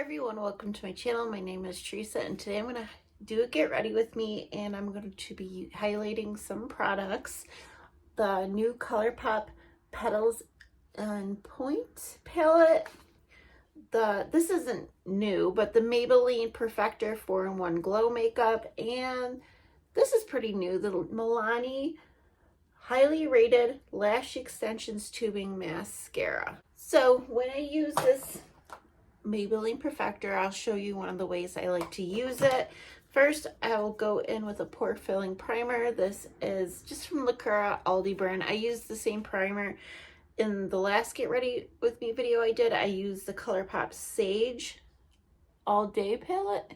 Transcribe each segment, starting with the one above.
everyone, welcome to my channel. My name is Teresa and today I'm going to do a get ready with me and I'm going to be highlighting some products. The new Colourpop Petals and Pointe palette. This isn't new, but the Maybelline Perfector 4-in-1 Glow Makeup, and this is pretty new, the Milani Highly Rated Lash Extensions Tubing Mascara. So when I use this Maybelline Perfector, I'll show you one of the ways I like to use it. First, I will go in with a pore filling primer. This is just from Mascara Aldi brand. I used the same primer in the last Get Ready With Me video I did. I used the Colourpop Sage All Day palette.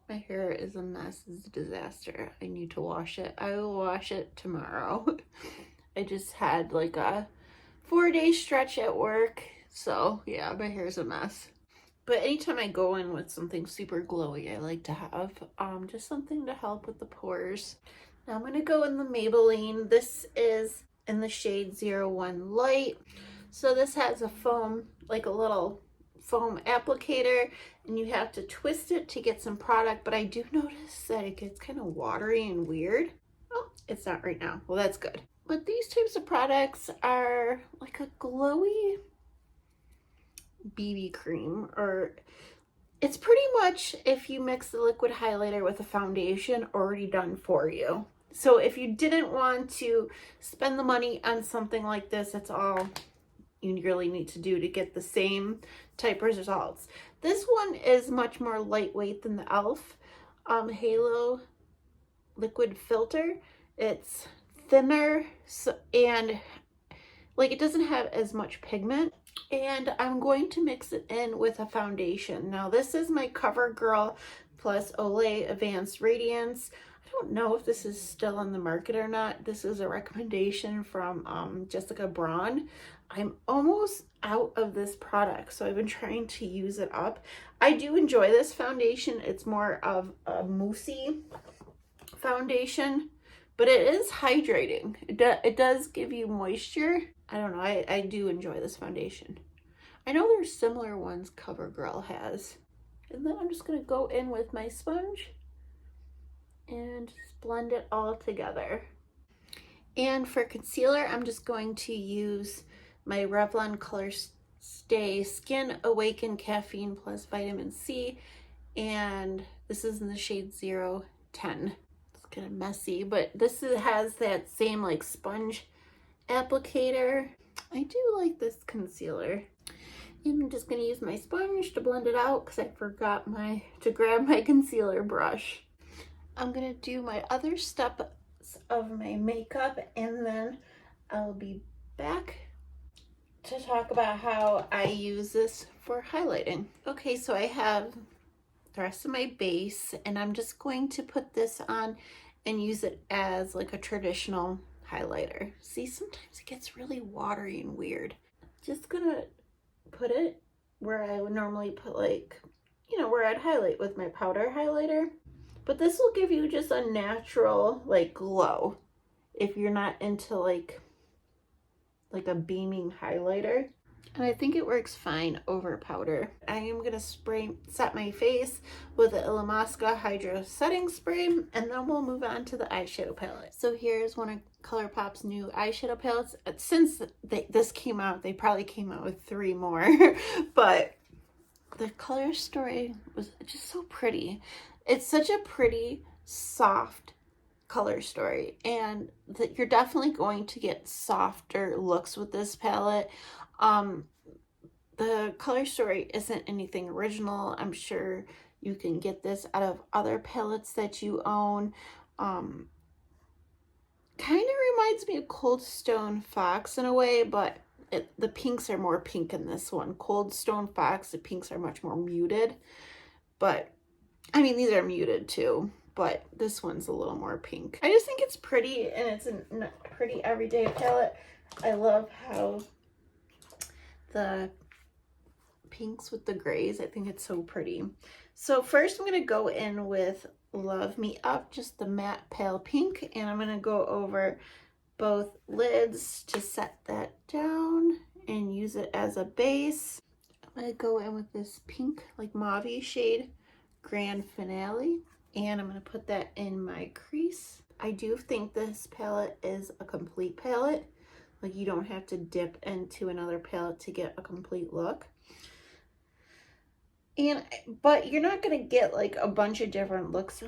My hair is a mess, it's a disaster. I need to wash it. I will wash it tomorrow. I just had like a 4-day stretch at work. So yeah, my hair's a mess. But anytime I go in with something super glowy, I like to have just something to help with the pores. Now I'm going to go in the Maybelline. This is in the shade 01 Light. So this has a foam, like a little foam applicator, and you have to twist it to get some product. But I do notice that it gets kind of watery and weird. Oh, it's not right now. Well, that's good. But these types of products are like a glowy BB cream, or it's pretty much if you mix the liquid highlighter with a foundation already done for you. So if you didn't want to spend the money on something like this, that's all you really need to do to get the same type results. This one is much more lightweight than the e.l.f. Halo liquid filter. It's thinner, and like it doesn't have as much pigment. And I'm going to mix it in with a foundation. Now this is my CoverGirl plus Olay Advanced Radiance. I don't know if this is still on the market or not. This is a recommendation from Jessica Braun. I'm almost out of this product, so I've been trying to use it up. I do enjoy this foundation. It's more of a moussey foundation, but it is hydrating. It does give you moisture. I don't know, I do enjoy this foundation. I know there's similar ones CoverGirl has. And then I'm just going to go in with my sponge and just blend it all together. And for concealer, I'm just going to use my Revlon Color Stay Skin Awaken Caffeine Plus Vitamin C. And this is in the shade 010. It's kind of messy, but this has that same like sponge applicator. I do like this concealer. I'm just going to use my sponge to blend it out because I forgot to grab my concealer brush. I'm going to do my other steps of my makeup, and then I'll be back to talk about how I use this for highlighting. Okay, so I have the rest of my base, and I'm just going to put this on and use it as like a traditional highlighter. See, sometimes it gets really watery and weird. Just gonna put it where I would normally put, like, you know, where I'd highlight with my powder highlighter. But this will give you just a natural like glow if you're not into like a beaming highlighter. And I think it works fine over powder. I am gonna set my face with the Illamasqua Hydro Setting Spray, and then we'll move on to the eyeshadow palette. So here's one of Colourpop's new eyeshadow palettes. Since this came out, they probably came out with 3 more, but the color story was just so pretty. It's such a pretty, soft color story, and you're definitely going to get softer looks with this palette. The color story isn't anything original. I'm sure you can get this out of other palettes that you own. Kind of reminds me of Cold Stone Fox in a way, but the pinks are more pink in this one. Cold Stone Fox, the pinks are much more muted, but I mean, these are muted too, but this one's a little more pink. I just think it's pretty, and it's a pretty everyday palette. I love how the pinks with the grays, I think it's so pretty. So first I'm going to go in with Love Me Up, just the matte pale pink, and I'm going to go over both lids to set that down and use it as a base. I'm going to go in with this pink, like mauve shade, Grand Finale, and I'm going to put that in my crease. I do think this palette is a complete palette. Like, you don't have to dip into another palette to get a complete look. But you're not going to get like a bunch of different looks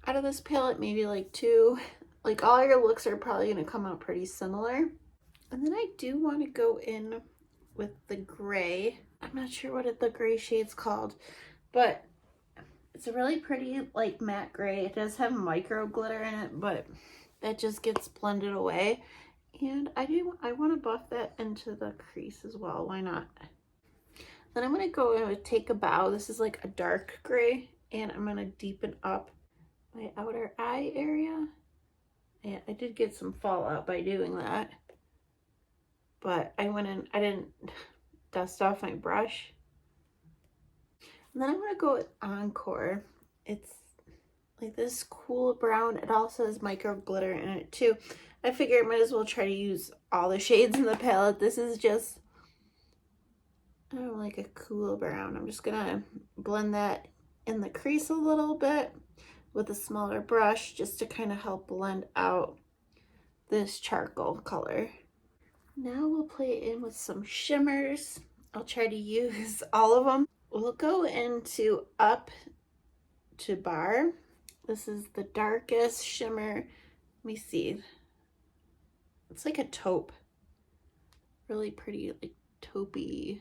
out of this palette, maybe like 2. Like, all your looks are probably going to come out pretty similar. And then I do want to go in with the gray. I'm not sure what the gray shade's called, but it's a really pretty like matte gray. It does have micro glitter in it, but that just gets blended away. And I want to buff that into the crease as well. Why not? Then I'm going to go in with Take a Bow. This is like a dark gray, and I'm going to deepen up my outer eye area. Yeah, I did get some fallout by doing that, but I didn't dust off my brush. And then I'm going to go with Encore. It's like this cool brown. It also has micro glitter in it too. I figured I might as well try to use all the shades in the palette. This is just, I don't know, like a cool brown. I'm just going to blend that in the crease a little bit with a smaller brush just to kind of help blend out this charcoal color. Now we'll play in with some shimmers. I'll try to use all of them. We'll go into Up to Bar. This is the darkest shimmer. Let me see. It's like a taupe. Really pretty, like taupey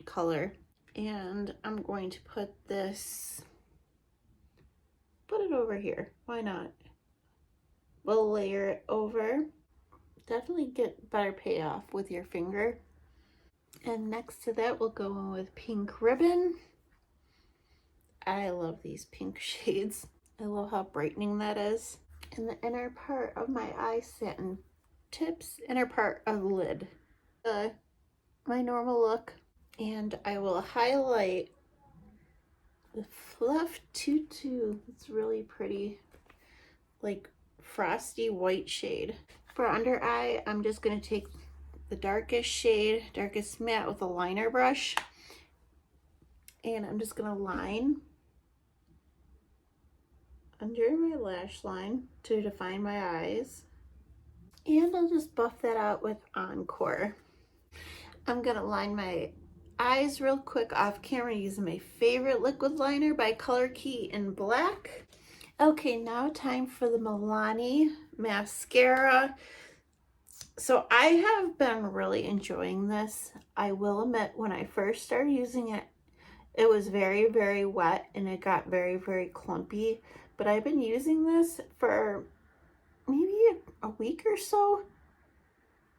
color. And I'm going to put it over here. Why not? We'll layer it over. Definitely get better payoff with your finger. And next to that, we'll go in with Pink Ribbon. I love these pink shades. I love how brightening that is. In the inner part of my eye satin tips, inner part of the lid. My normal look. And I will highlight the Fluff Tutu. It's really pretty, like frosty white shade. For under eye, I'm just going to take the darkest shade, darkest matte, with a liner brush, and I'm just going to line under my lash line to define my eyes, and I'll just buff that out with Encore. I'm going to line my eyes real quick off camera using my favorite liquid liner by Color Key in black. Okay, now time for the Milani mascara. So I have been really enjoying this. I will admit, when I first started using it, it was very, very wet and it got very, very clumpy. But I've been using this for maybe a week or so,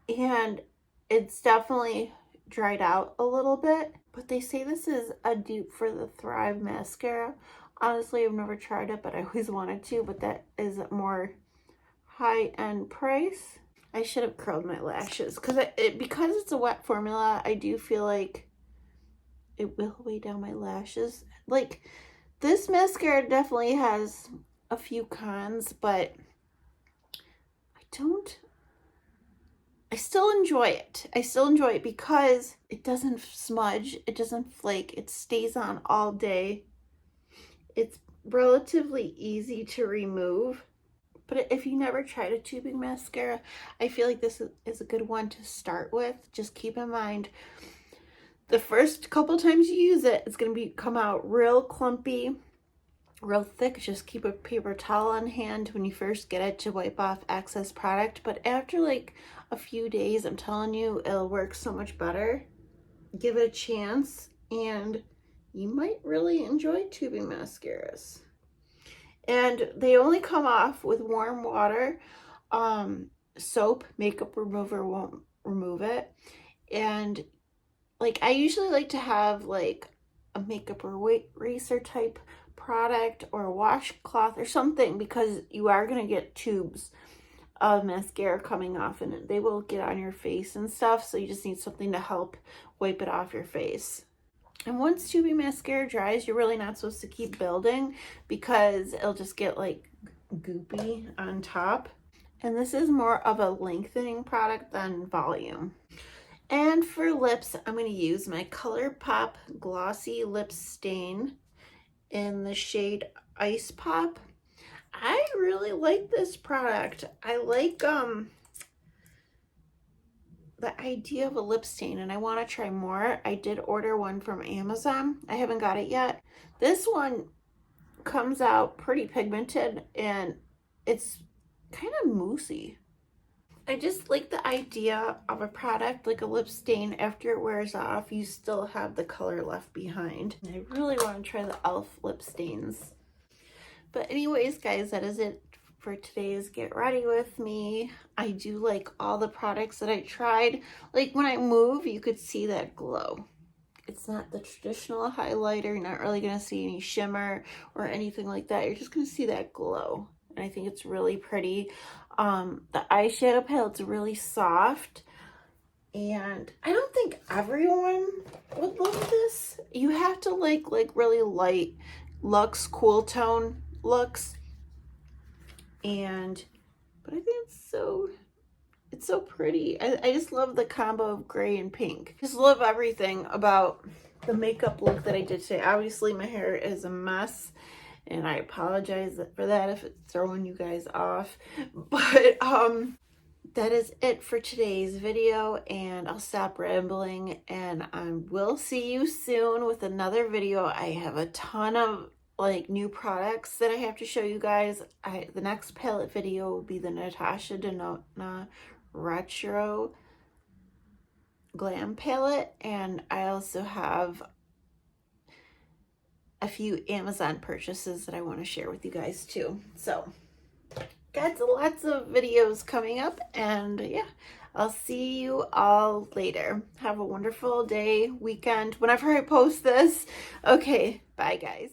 and it's definitely dried out a little bit. But they say this is a dupe for the Thrive mascara. Honestly, I've never tried it, but I always wanted to, but that is a more high-end price. I should have curled my lashes because it's a wet formula. I do feel like it will weigh down my lashes. Like, this mascara definitely has a few cons, but I still enjoy it. I still enjoy it because it doesn't smudge, it doesn't flake, it stays on all day. It's relatively easy to remove. But if you never tried a tubing mascara, I feel like this is a good one to start with. Just keep in mind, the first couple times you use it, it's going to come out real clumpy, real thick. Just keep a paper towel on hand when you first get it to wipe off excess product. But after like a few days, I'm telling you, it'll work so much better. Give it a chance, and you might really enjoy tubing mascaras. And they only come off with warm water. Soap, makeup remover won't remove it. And like, I usually like to have like a makeup eraser type product or a washcloth or something, because you are going to get tubes of mascara coming off, and they will get on your face and stuff. So you just need something to help wipe it off your face. And once tubing mascara dries, you're really not supposed to keep building because it'll just get like goopy on top. And this is more of a lengthening product than volume. And for lips, I'm going to use my Colourpop Glossy Lip Stain in the shade Ice Pop. I really like this product. I like the idea of a lip stain, and I want to try more. I did order one from Amazon. I haven't got it yet. This one comes out pretty pigmented and it's kind of moussey. I just like the idea of a product like a lip stain. After it wears off, you still have the color left behind. And I really want to try the e.l.f. lip stains. But anyways, guys, that is it for today's Get Ready With Me. I do like all the products that I tried. Like when I move, you could see that glow. It's not the traditional highlighter. You're not really going to see any shimmer or anything like that. You're just going to see that glow. And I think it's really pretty. The eyeshadow palette's really soft. And I don't think everyone would love this. You have to like really light looks, cool tone looks. But I think it's so pretty. I just love the combo of gray and pink. Just love everything about the makeup look that I did today. Obviously my hair is a mess and I apologize for that if it's throwing you guys off. But that is it for today's video, and I'll stop rambling and I will see you soon with another video. I have a ton of like new products that I have to show you guys. The next palette video will be the Natasha Denona Retro Glam palette, and I also have a few Amazon purchases that I want to share with you guys too. So got lots of videos coming up, and yeah, I'll see you all later. Have a wonderful day, weekend, whenever I post this. Okay, bye guys.